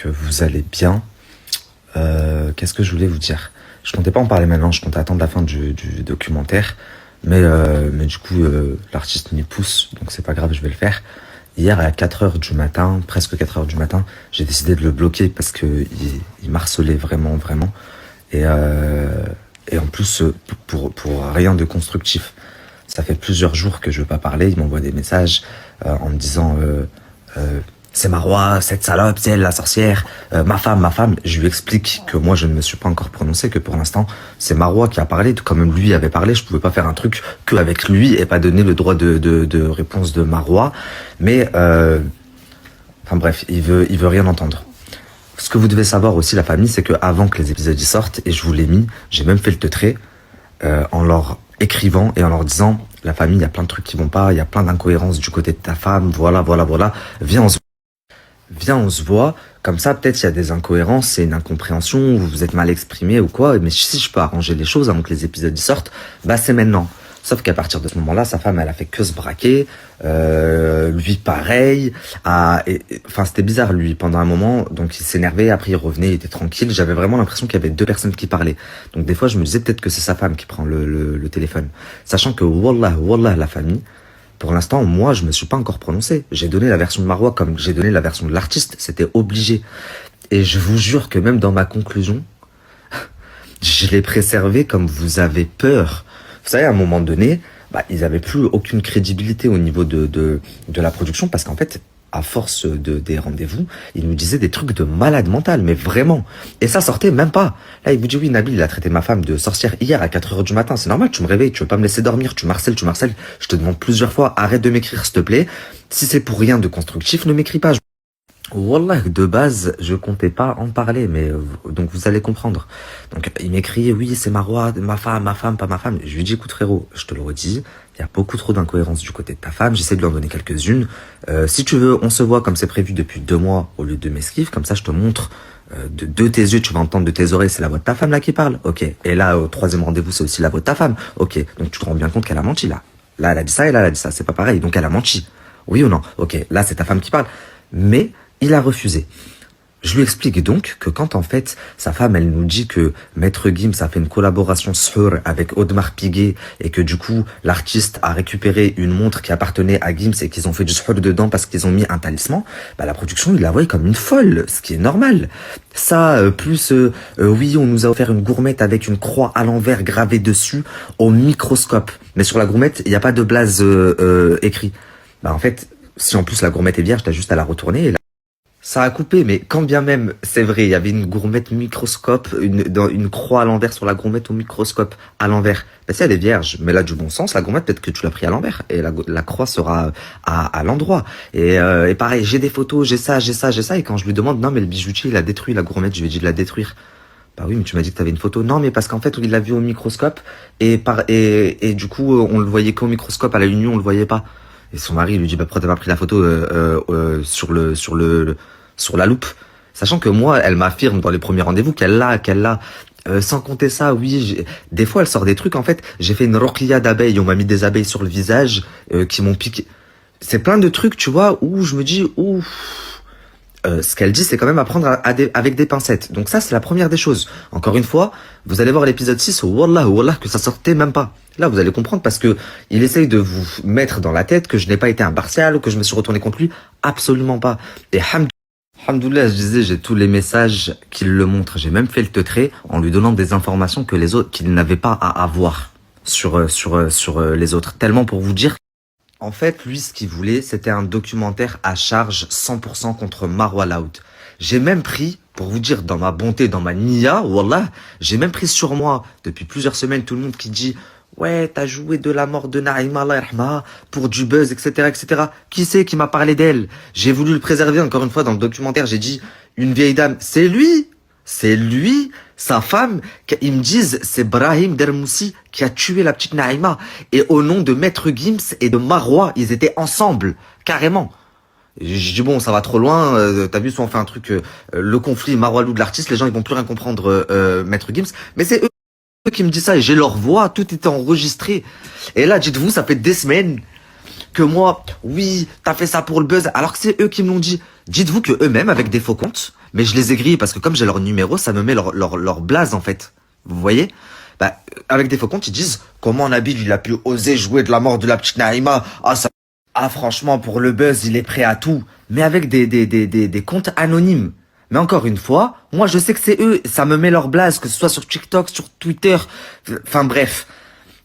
que vous allez bien. Qu'est-ce que je voulais vous dire? Je comptais pas en parler maintenant, je comptais attendre la fin du documentaire. Mais du coup, l'artiste m'y pousse, donc c'est pas grave, je vais le faire. Hier, à 4 heures du matin, presque 4 heures du matin, j'ai décidé de le bloquer parce que il m'harcelait vraiment, vraiment. Et en plus, pour rien de constructif. Ça fait plusieurs jours que je veux pas parler, il m'envoie des messages en me disant c'est Marois, cette salope, c'est elle la sorcière, ma femme. Je lui explique que moi je ne me suis pas encore prononcé, que pour l'instant c'est Marois qui a parlé, tout comme lui avait parlé, je pouvais pas faire un truc qu'avec lui et pas donner le droit de réponse de Marois. Mais enfin bref, il veut rien entendre. Ce que vous devez savoir aussi, la famille, c'est que avant que les épisodes y sortent, et je vous l'ai mis, j'ai même fait le teutré en leur écrivant et en leur disant la famille, il y a plein de trucs qui vont pas, il y a plein d'incohérences du côté de ta femme, voilà, viens, on se voit, comme ça peut-être il y a des incohérences, c'est une incompréhension, vous vous êtes mal exprimé ou quoi, mais si je peux arranger les choses avant que les épisodes y sortent, bah c'est maintenant. Sauf qu'à partir de ce moment-là, sa femme, elle a fait que se braquer, lui pareil, enfin c'était bizarre lui pendant un moment, donc il s'énervait, après il revenait, il était tranquille, j'avais vraiment l'impression qu'il y avait deux personnes qui parlaient. Donc des fois je me disais peut-être que c'est sa femme qui prend le téléphone, sachant que wallah la famille, pour l'instant, moi, je me suis pas encore prononcé. J'ai donné la version de Marois comme j'ai donné la version de l'artiste. C'était obligé. Et je vous jure que même dans ma conclusion, je l'ai préservé comme vous avez peur. Vous savez, à un moment donné, ils avaient plus aucune crédibilité au niveau de la production parce qu'en fait, à force des rendez-vous, il nous disait des trucs de malade mental, mais vraiment. Et ça sortait même pas. Là, il vous dit, oui, Nabil, il a traité ma femme de sorcière hier à 4 heures du matin. C'est normal, tu me réveilles, tu veux pas me laisser dormir, tu marcelles. Je te demande plusieurs fois, arrête de m'écrire, s'il te plaît. Si c'est pour rien de constructif, ne m'écris pas. Wallah, de base, je comptais pas en parler, mais donc vous allez comprendre. Donc il m'écrit, oui, c'est Marois, ma femme, pas ma femme. Je lui dis, écoute frérot, je te le redis, il y a beaucoup trop d'incohérences du côté de ta femme, j'essaie de lui en donner quelques-unes. Si tu veux, on se voit comme c'est prévu depuis 2 mois au lieu de m'esquive, comme ça je te montre de tes yeux, tu vas entendre de tes oreilles, c'est la voix de ta femme là qui parle, ok. Et là, au 3e rendez-vous, c'est aussi la voix de ta femme, ok. Donc tu te rends bien compte qu'elle a menti là. Là, elle a dit ça et là, elle a dit ça, c'est pas pareil, donc elle a menti. Oui ou non? Ok, là c'est ta femme qui parle. Mais il a refusé. Je lui explique donc que quand en fait sa femme elle nous dit que Maître Gims a fait une collaboration sur avec Audemars Piguet et que du coup l'artiste a récupéré une montre qui appartenait à Gims et qu'ils ont fait du sur dedans parce qu'ils ont mis un talisman, la production il la voit comme une folle, ce qui est normal. Ça plus oui on nous a offert une gourmette avec une croix à l'envers gravée dessus au microscope, mais sur la gourmette il n'y a pas de blaze écrit. En fait si en plus la gourmette est vierge t'as juste à la retourner et ça a coupé, mais quand bien même, c'est vrai, il y avait une gourmette microscope, une croix à l'envers sur la gourmette au microscope à l'envers. Si elle est vierge, mais là du bon sens, la gourmette peut-être que tu l'as pris à l'envers et la croix sera à l'endroit. Et pareil, j'ai des photos, j'ai ça, et quand je lui demande, non mais le bijoutier il a détruit la gourmette, je lui ai dit de la détruire. Bah oui, mais tu m'as dit que t'avais une photo. Non, mais parce qu'en fait, il l'a vu au microscope et du coup, on le voyait qu'au microscope, à la nuit, on le voyait pas. Et son mari lui dit, pourquoi t'as pas pris la photo sur la loupe, sachant que moi, elle m'affirme dans les premiers rendez-vous qu'elle l'a. Sans compter ça, oui, des fois, elle sort des trucs. En fait, j'ai fait une roquilla d'abeilles. On m'a mis des abeilles sur le visage qui m'ont piqué. C'est plein de trucs, tu vois, où je me dis, ce qu'elle dit, c'est quand même à prendre avec des pincettes. Donc ça, c'est la première des choses. Encore une fois, vous allez voir l'épisode 6, wallah, que ça sortait même pas. Là, vous allez comprendre parce que il essaye de vous mettre dans la tête que je n'ai pas été impartial ou que je me suis retourné contre lui. Absolument pas. Et Alhamdoulilah, je disais, j'ai tous les messages qui le montrent. J'ai même fait le teutré en lui donnant des informations que les autres, qu'il n'avait pas à avoir sur les autres. Tellement pour vous dire. En fait, lui, ce qu'il voulait, c'était un documentaire à charge 100% contre Marois Loud. J'ai même pris, pour vous dire, dans ma bonté, dans ma niya, wallah, j'ai même pris sur moi, depuis plusieurs semaines, tout le monde qui dit « Ouais, t'as joué de la mort de Naïma, Allah yarhamaha, pour du buzz, etc. » Qui c'est qui m'a parlé d'elle? J'ai voulu le préserver, encore une fois, dans le documentaire, j'ai dit « Une vieille dame, c'est lui, sa femme, ils me disent c'est Brahim Dermoussi qui a tué la petite Naïma. Et au nom de Maître Gims et de Marois, ils étaient ensemble, carrément. J'ai dit bon, ça va trop loin, t'as vu, soit on fait un truc, le conflit Marois-Loup de l'artiste, les gens ils vont plus rien comprendre, Maître Gims. Mais c'est eux qui me disent ça et j'ai leur voix, tout était enregistré. Et là, dites-vous, ça fait des semaines que moi, oui, t'as fait ça pour le buzz, alors que c'est eux qui me l'ont dit. Dites-vous que eux-mêmes, avec des faux comptes, mais je les ai grillés parce que comme j'ai leur numéro, ça me met leur blaze, en fait. Vous voyez? Bah, avec des faux comptes, ils disent, comment Nabil, il a pu oser jouer de la mort de la petite Naïma? Ah, franchement, pour le buzz, il est prêt à tout. Mais avec des comptes anonymes. Mais encore une fois, moi, je sais que c'est eux. Ça me met leur blaze, que ce soit sur TikTok, sur Twitter. Enfin, bref.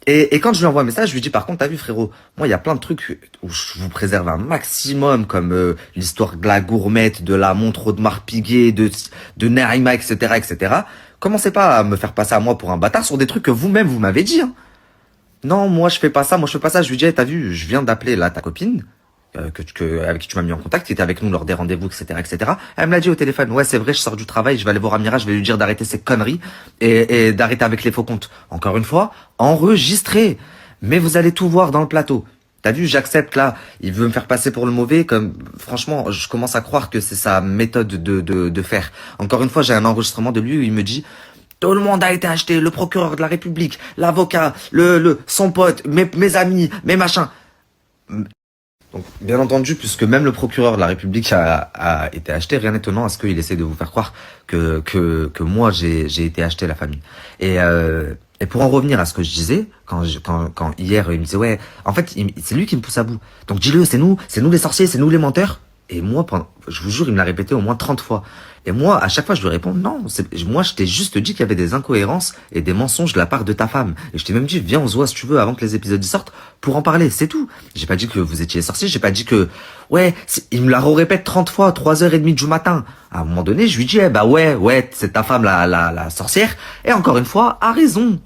Et quand je lui envoie un message, je lui dis, par contre, t'as vu, frérot, moi, il y a plein de trucs où je vous préserve un maximum, comme l'histoire de la gourmette, de la montre Audemars Piguet, de Naïma, etc., etc. Commencez pas à me faire passer à moi pour un bâtard sur des trucs que vous-même, vous m'avez dit, hein. Non, moi je fais pas ça, moi je fais pas ça. Je lui dis, hey, t'as vu, je viens d'appeler là ta copine, avec qui tu m'as mis en contact, qui était avec nous lors des rendez-vous, etc., etc. Elle me l'a dit au téléphone, ouais c'est vrai, je sors du travail, je vais aller voir Amira, je vais lui dire d'arrêter ses conneries et d'arrêter avec les faux comptes. Encore une fois, enregistré. Mais vous allez tout voir dans le plateau. T'as vu, j'accepte là, il veut me faire passer pour le mauvais, comme franchement, je commence à croire que c'est sa méthode de faire. Encore une fois, j'ai un enregistrement de lui où il me dit, tout le monde a été acheté, le procureur de la République, l'avocat, son pote, mes amis, mes machins. Donc, bien entendu, puisque même le procureur de la République a été acheté, rien d'étonnant à ce qu'il essaie de vous faire croire que moi j'ai été acheté, la famille. Et pour en revenir à ce que je disais, quand hier il me disait ouais, en fait c'est lui qui me pousse à bout. Donc dis-le, c'est nous les sorciers, c'est nous les menteurs. Et moi, je vous jure, il me l'a répété au moins 30 fois. Et moi, à chaque fois, je lui réponds, non, moi, je t'ai juste dit qu'il y avait des incohérences et des mensonges de la part de ta femme. Et je t'ai même dit, viens, on se voit si tu veux avant que les épisodes y sortent pour en parler, c'est tout. J'ai pas dit que vous étiez sorciers, j'ai pas dit que, ouais, il me la répète 30 fois, 3h30 du matin. À un moment donné, je lui dis, eh bah ouais, c'est ta femme, la sorcière. Et encore une fois, a raison.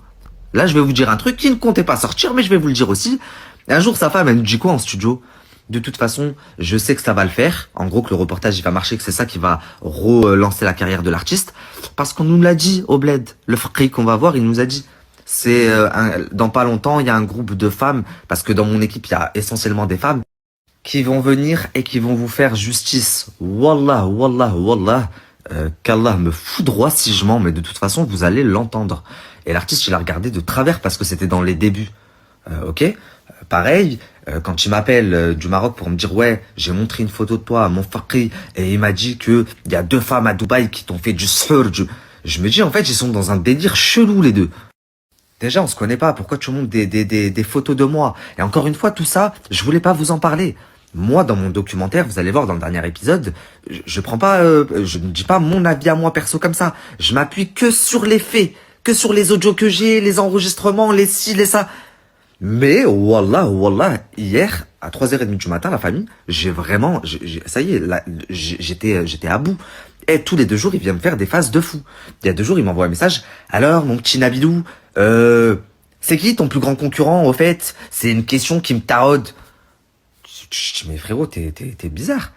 Là, je vais vous dire un truc qui ne comptait pas sortir, mais je vais vous le dire aussi. Et un jour, sa femme, elle nous dit quoi en studio? De toute façon, je sais que ça va le faire. En gros, que le reportage, il va marcher, que c'est ça qui va relancer la carrière de l'artiste. Parce qu'on nous l'a dit au bled. Le frère qu'on va voir, il nous a dit. C'est dans pas longtemps, il y a un groupe de femmes, parce que dans mon équipe, il y a essentiellement des femmes, qui vont venir et qui vont vous faire justice. Wallah, wallah, wallah. Qu'Allah me foudroie si je mens, mais de toute façon, vous allez l'entendre. Et l'artiste, il a regardé de travers parce que c'était dans les débuts. Ok, pareil, quand il m'appelle du Maroc pour me dire ouais, j'ai montré une photo de toi à mon fakri et il m'a dit que il y a 2 femmes à Dubaï qui t'ont fait du sur. Je me dis en fait ils sont dans un délire chelou les deux. Déjà on se connaît pas, pourquoi tu montres des photos de moi? Et encore une fois tout ça, je voulais pas vous en parler. Moi dans mon documentaire, vous allez voir dans le dernier épisode, je prends pas, je ne dis pas mon avis à moi perso comme ça. Je m'appuie que sur les faits, que sur les audios que j'ai, les enregistrements, les ci, les ça. Mais, wallah, hier, à 3h30 du matin, la famille, ça y est, là, j'étais à bout. Et tous les 2 jours, il vient me faire des phases de fou. Il y a 2 jours, il m'envoie un message. Alors, mon petit Nabilou, c'est qui ton plus grand concurrent, au fait? C'est une question qui me taraude. Je dis, mais frérot, t'es bizarre.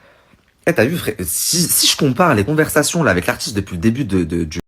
Eh, t'as vu, frère, si je compare les conversations, là, avec l'artiste depuis le début du